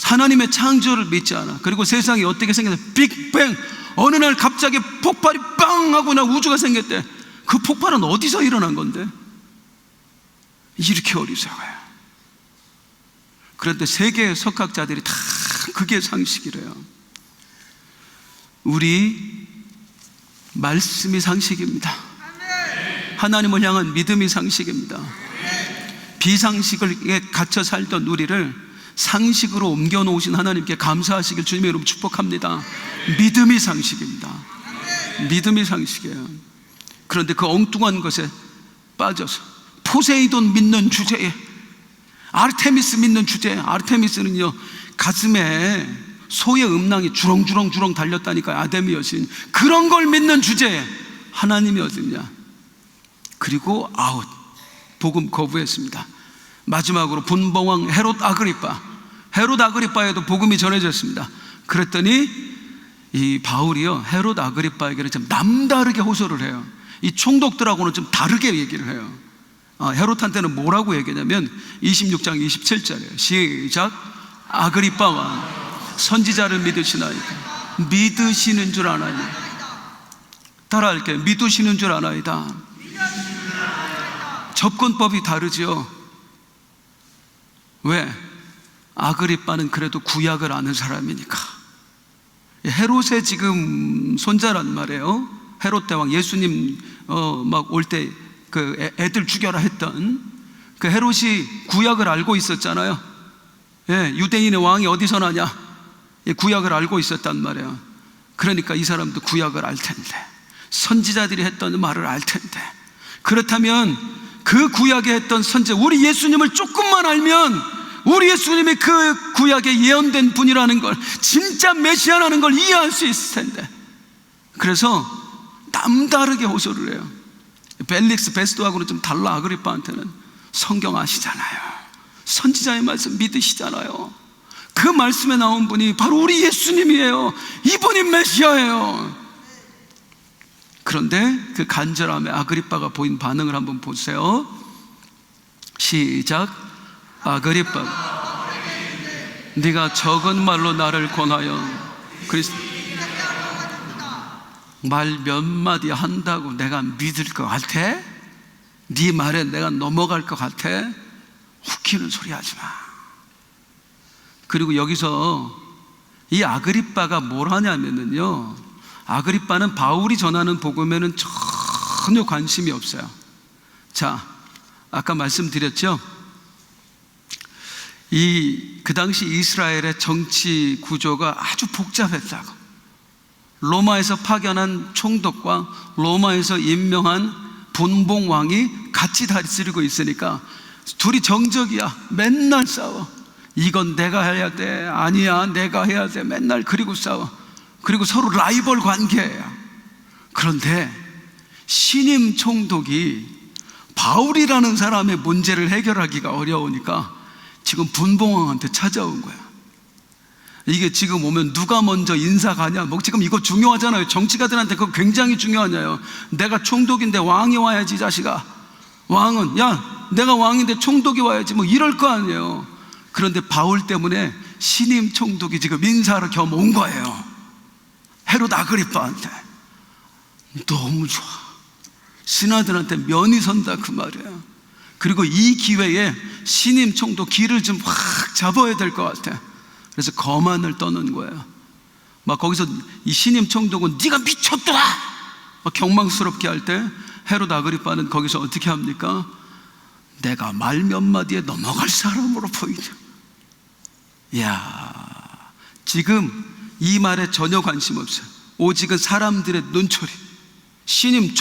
하나님의 창조를 믿지 않아. 그리고 세상이 어떻게 생겼냐, 빅뱅, 어느 날 갑자기 폭발이 빵 하고 나 우주가 생겼대. 그 폭발은 어디서 일어난 건데? 이렇게 어리석어요. 그런데 세계의 석학자들이 다 그게 상식이래요. 우리 말씀이 상식입니다. 하나님을 향한 믿음이 상식입니다. 비상식에 갇혀 살던 우리를 상식으로 옮겨놓으신 하나님께 감사하시길 주님의 이름으로 축복합니다. 믿음이 상식입니다. 믿음이 상식이에요. 그런데 그 엉뚱한 것에 빠져서 포세이돈 믿는 주제에, 아르테미스 믿는 주제에, 아르테미스는요 가슴에 소의 음낭이 주렁주렁 달렸다니까요. 아데미 여신. 그런 걸 믿는 주제에 하나님이 어딨냐. 그리고 아웃, 복음 거부했습니다. 마지막으로 분봉왕 헤롯 아그리빠에도 복음이 전해졌습니다. 그랬더니 이 바울이요 헤롯 아그리빠에게는 좀 남다르게 호소를 해요. 이 총독들하고는 좀 다르게 얘기를 해요. 헤롯한테는 뭐라고 얘기하냐면 26장 27절이에요 시작. 아그리빠 왕, 선지자를 믿으시나이다. 믿으시는 줄 아나이다. 따라할게요. 믿으시는 줄 아나이다. 접근법이 다르죠. 왜? 아그리빠는 그래도 구약을 아는 사람이니까. 헤롯의 지금 손자란 말이에요. 헤롯 대왕, 예수님 막 올 때 그 애들 죽여라 했던 그 헤롯이 구약을 알고 있었잖아요. 예, 유대인의 왕이 어디서 나냐? 구약을 알고 있었단 말이에요. 그러니까 이 사람도 구약을 알 텐데, 선지자들이 했던 말을 알 텐데, 그렇다면 그 구약에 했던 선지, 우리 예수님을 조금만 알면 우리 예수님이 그 구약에 예언된 분이라는 걸, 진짜 메시아라는 걸 이해할 수 있을 텐데. 그래서 남다르게 호소를 해요. 벨릭스 베스도하고는 좀 달라. 아그리빠한테는 성경 아시잖아요. 선지자의 말씀 믿으시잖아요. 그 말씀에 나온 분이 바로 우리 예수님이에요. 이분이 메시아예요. 그런데 그 간절함에 아그리빠가 보인 반응을 한번 보세요. 시작. 아그리빠, 네가 적은 말로 나를 권하여 말 몇 마디 한다고 내가 믿을 것 같아? 네 말에 내가 넘어갈 것 같아? 웃기는 소리 하지 마. 그리고 여기서 이 아그리빠가 뭘 하냐면요, 아그리빠는 바울이 전하는 복음에는 전혀 관심이 없어요. 자, 아까 말씀드렸죠? 그 당시 이스라엘의 정치 구조가 아주 복잡했다고. 로마에서 파견한 총독과 로마에서 임명한 분봉왕이 같이 다스리고 있으니까 둘이 정적이야. 맨날 싸워. 이건 내가 해야 돼, 아니야 내가 해야 돼, 맨날. 그리고 싸워. 그리고 서로 라이벌 관계예요. 그런데 신임 총독이 바울이라는 사람의 문제를 해결하기가 어려우니까 지금 분봉왕한테 찾아온 거야. 이게 지금 오면 누가 먼저 인사 가냐, 뭐 지금 이거 중요하잖아요. 정치가들한테 그거 굉장히 중요하냐요. 내가 총독인데 왕이 와야지, 자식아. 왕은, 야 내가 왕인데 총독이 와야지, 뭐 이럴 거 아니에요. 그런데 바울 때문에 신임 총독이 지금 인사를 겸 온 거예요. 헤롯 아그리빠한테. 너무 좋아. 신하들한테 면이 선다 그 말이에요. 그리고 이 기회에 신임 총독 기를 좀 확 잡아야 될 것 같아. 그래서 거만을 떠는 거예요. 막 거기서 이 신임 총독은 네가 미쳤더라 막 경망스럽게 할 때 헤롯 아그리빠는 거기서 어떻게 합니까? 내가 말 몇 마디에 넘어갈 사람으로 보이냐. 이야, 지금 이 말에 전혀 관심 없어요. 오직은 사람들의 눈초리. 신임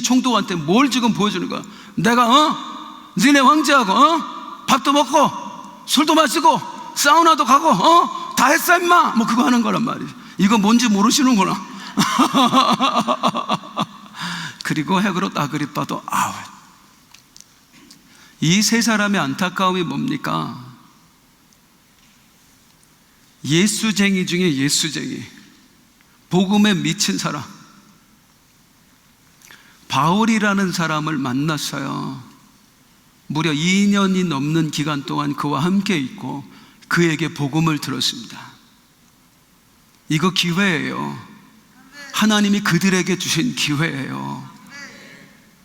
총독한테 뭘 지금 보여주는 거야? 내가 니네 황제하고 밥도 먹고 술도 마시고 사우나도 가고 다 했어 임마 뭐 그거 하는 거란 말이죠. 이거 뭔지 모르시는구나. 그리고 헤롯 아그리빠도 아웃. 이 세 사람의 안타까움이 뭡니까? 예수쟁이 중에 예수쟁이, 복음에 미친 사람, 바울이라는 사람을 만났어요. 무려 2년이 넘는 기간 동안 그와 함께 있고 그에게 복음을 들었습니다. 이거 기회예요. 하나님이 그들에게 주신 기회예요.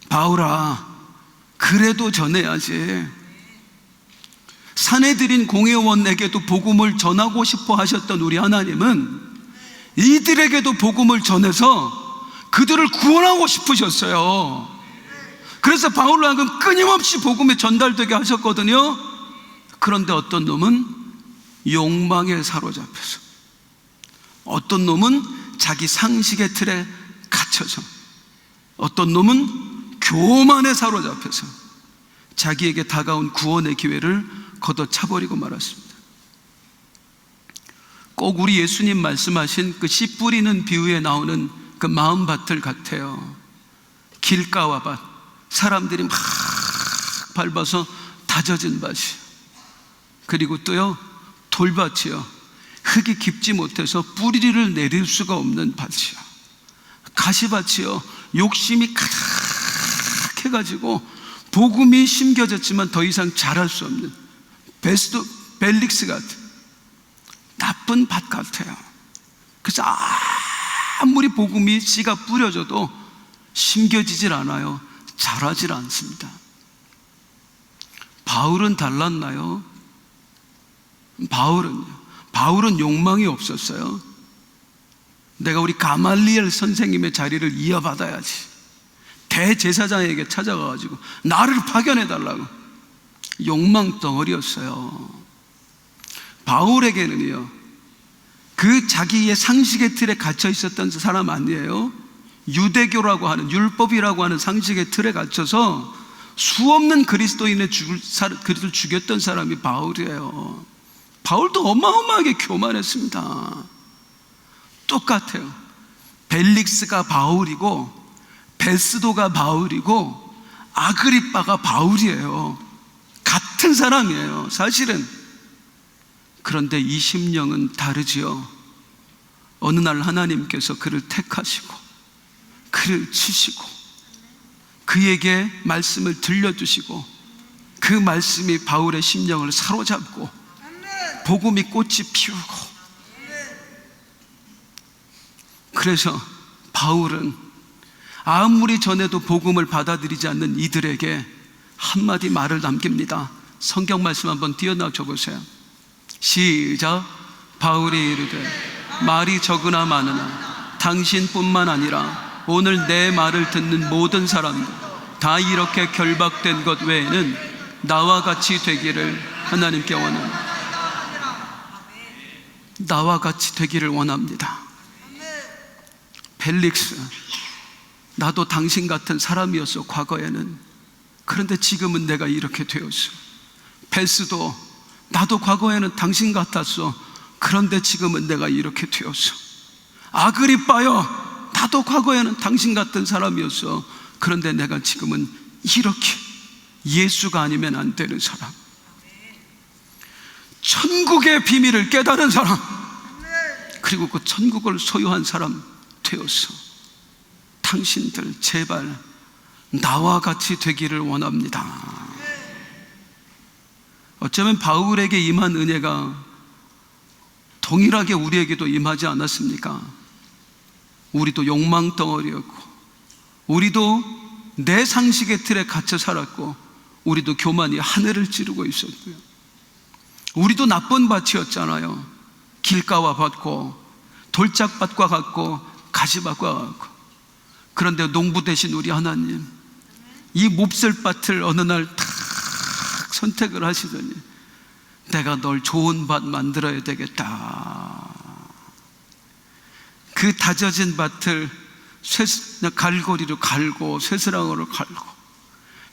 바울아, 그래도 전해야지. 산헤드린 공회원에게도 복음을 전하고 싶어 하셨던 우리 하나님은 이들에게도 복음을 전해서 그들을 구원하고 싶으셨어요. 그래서 바울로 하여금 끊임없이 복음이 전달되게 하셨거든요. 그런데 어떤 놈은 욕망에 사로잡혀서, 어떤 놈은 자기 상식의 틀에 갇혀서, 어떤 놈은 교만에 사로잡혀서 자기에게 다가온 구원의 기회를 걷어차버리고 말았습니다. 꼭 우리 예수님 말씀하신 그 씨 뿌리는 비유에 나오는 그 마음밭을 같아요. 길가와 밭, 사람들이 막 밟아서 다져진 밭이, 그리고 또요 돌밭이요, 흙이 깊지 못해서 뿌리를 내릴 수가 없는 밭이요, 가시밭이요, 욕심이 가득해가지고 복음이 심겨졌지만 더 이상 자랄 수 없는 벨릭스 같은 나쁜 밭 같아요. 그래서 아무리 복음이 씨가 뿌려져도 심겨지질 않아요. 자라질 않습니다. 바울은 달랐나요? 바울은 욕망이 없었어요. 내가 우리 가말리엘 선생님의 자리를 이어받아야지. 대제사장에게 찾아가가지고 나를 파견해달라고. 욕망 덩어리였어요. 바울에게는요, 그 자기의 상식의 틀에 갇혀 있었던 사람 아니에요. 유대교라고 하는, 율법이라고 하는 상식의 틀에 갇혀서 수없는 그리스도인을 죽였던 사람이 바울이에요. 바울도 어마어마하게 교만했습니다. 똑같아요. 벨릭스가 바울이고 베스도가 바울이고 아그리빠가 바울이에요. 같은 사람이에요, 사실은. 그런데 이 심령은 다르지요. 어느 날 하나님께서 그를 택하시고 그를 치시고 그에게 말씀을 들려주시고 그 말씀이 바울의 심령을 사로잡고 복음이 꽃이 피우고, 그래서 바울은 아무리 전해도 복음을 받아들이지 않는 이들에게 한마디 말을 남깁니다. 성경 말씀 한번 띄어넣어 보세요. 시작. 바울이 이르되 말이 적으나 많으나 당신뿐만 아니라 오늘 내 말을 듣는 모든 사람들 다 이렇게 결박된 것 외에는 나와 같이 되기를 하나님께 원합니다. 나와 같이 되기를 원합니다. 벨릭스, 나도 당신 같은 사람이었어, 과거에는. 그런데 지금은 내가 이렇게 되었어. 베스도, 나도 과거에는 당신 같았어. 그런데 지금은 내가 이렇게 되었어. 아그리빠요, 나도 과거에는 당신 같은 사람이었어. 그런데 내가 지금은 이렇게, 예수가 아니면 안 되는 사람, 천국의 비밀을 깨달은 사람, 그리고 그 천국을 소유한 사람 되었어. 당신들 제발 나와 같이 되기를 원합니다. 어쩌면 바울에게 임한 은혜가 동일하게 우리에게도 임하지 않았습니까? 우리도 욕망 덩어리였고, 우리도 내 상식의 틀에 갇혀 살았고, 우리도 교만이 하늘을 찌르고 있었고요. 우리도 나쁜 밭이었잖아요. 길가와 밭고 돌짝밭과 같고 가시밭과 같고. 그런데 농부 되신 우리 하나님, 이 몹쓸밭을 어느 날 탁 선택을 하시더니 내가 널 좋은 밭 만들어야 되겠다. 그 다져진 밭을 갈고리로 갈고 쇠스랑으로 갈고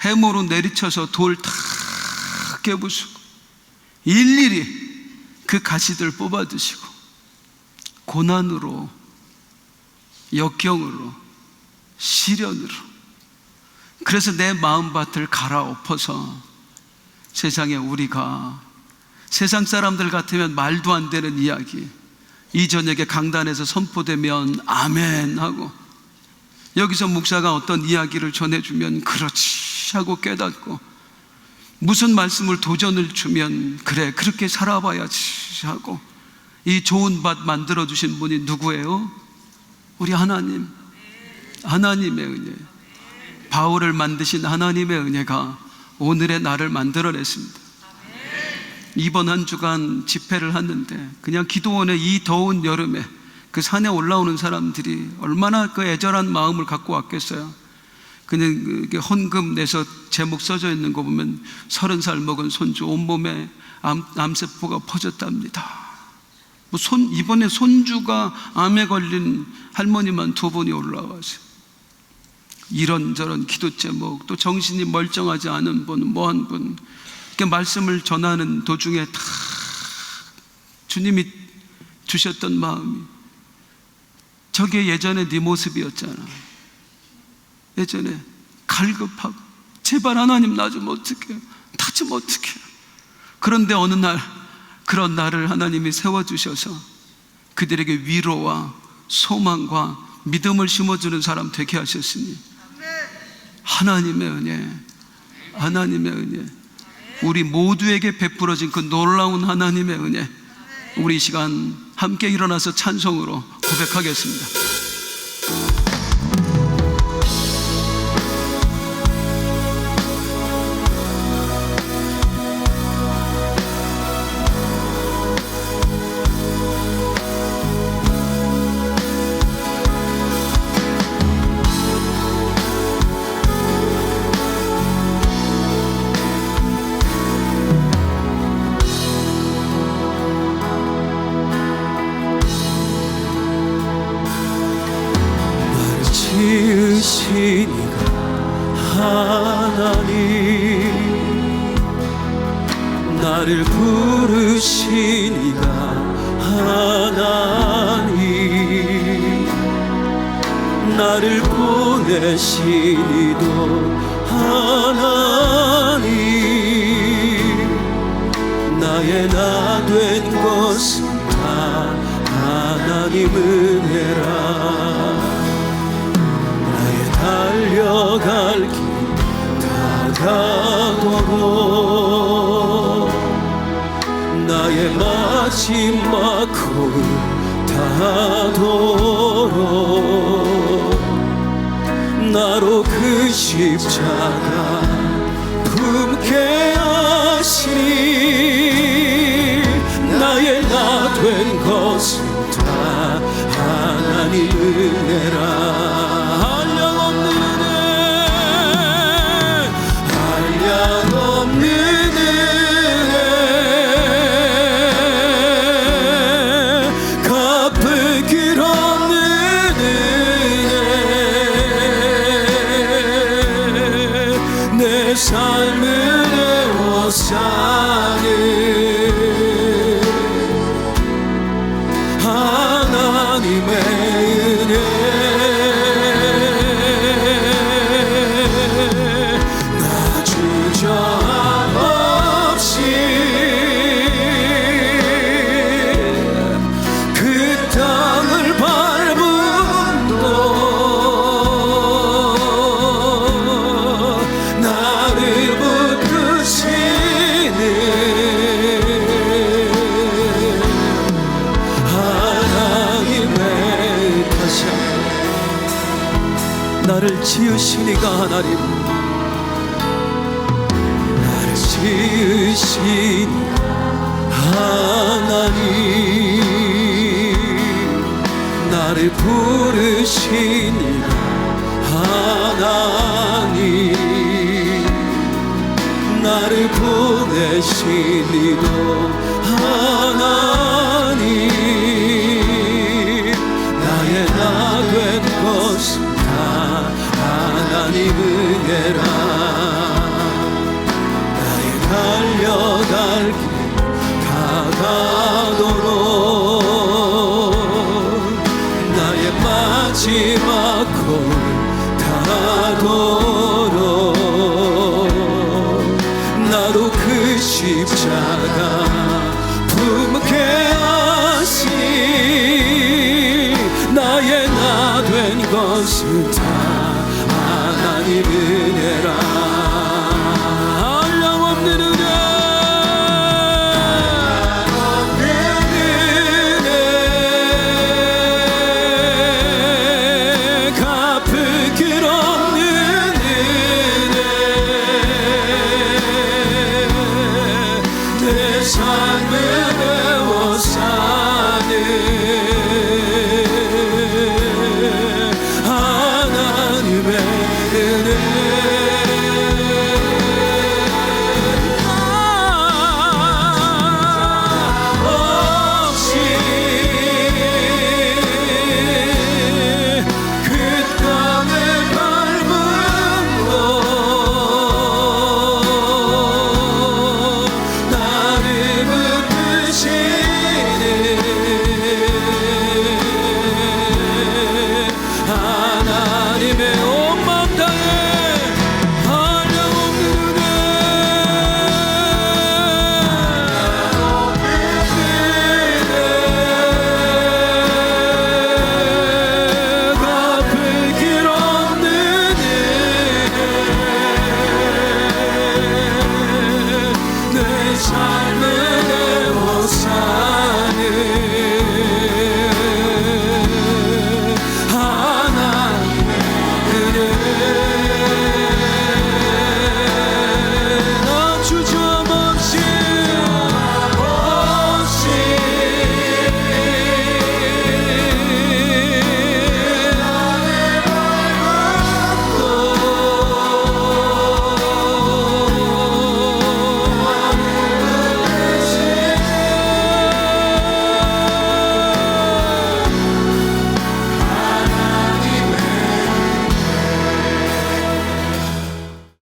해모로 내리쳐서 돌 탁 깨부수고 일일이 그 가시들 뽑아 드시고 고난으로, 역경으로, 시련으로, 그래서 내 마음밭을 갈아엎어서 세상에 우리가 세상 사람들 같으면 말도 안 되는 이야기 이 저녁에 강단에서 선포되면 아멘 하고, 여기서 목사가 어떤 이야기를 전해주면 그렇지 하고 깨닫고, 무슨 말씀을 도전을 주면 그래 그렇게 살아봐야지 하고, 이 좋은 밭 만들어주신 분이 누구예요? 우리 하나님, 하나님의 은혜, 바울을 만드신 하나님의 은혜가 오늘의 나를 만들어냈습니다. 이번 한 주간 집회를 하는데 그냥 기도원에 이 더운 여름에 그 산에 올라오는 사람들이 얼마나 그 애절한 마음을 갖고 왔겠어요. 그냥 헌금 내서 제목 써져 있는 거 보면 30살 먹은 손주 온몸에 암세포가 퍼졌답니다. 이번에 손주가 암에 걸린 할머니만 2분이 올라와서 이런저런 기도 제목, 또 정신이 멀쩡하지 않은 분, 뭐한 분, 이렇게 말씀을 전하는 도중에 다 주님이 주셨던 마음이, 저게 예전에 네 모습이었잖아. 예전에 갈급하고 제발 하나님 나 좀 어떡해요, 나 좀 어떡해요. 그런데 어느 날 그런 나를 하나님이 세워주셔서 그들에게 위로와 소망과 믿음을 심어주는 사람 되게 하셨으니 하나님의 은혜, 하나님의 은혜, 우리 모두에게 베풀어진 그 놀라운 하나님의 은혜, 우리 이 시간 함께 일어나서 찬송으로 고백하겠습니다. 나를 부르시니가 하나님, 나를 보내시니도 하나님, 나의 나 된 것은 다 하나님 은혜라. 나의 달려갈 길 다가도록, 나의 마지막 호흡 다하도록 나로 그 십자가 품게 하시니, 나의 나 된 것은 다 하나님 은혜라. 한량없는 은혜, 한량없는 삶을 애워싸는 하나님의 은혜, 나 주저함 없이 그 땅을 밟음도 나를 지으시니가 하나님, 나를 지으시니가 하나님, 나를 부르시니가 하나님, 나를 보내시니도 하나님, 나의 나 된 것은 하나님 은혜라. 나의 달려갈 길 다가 마지막 골 닿도록 나도 그 십자가 품게 하시니 나의 나 된 것은 다 하나님 은혜라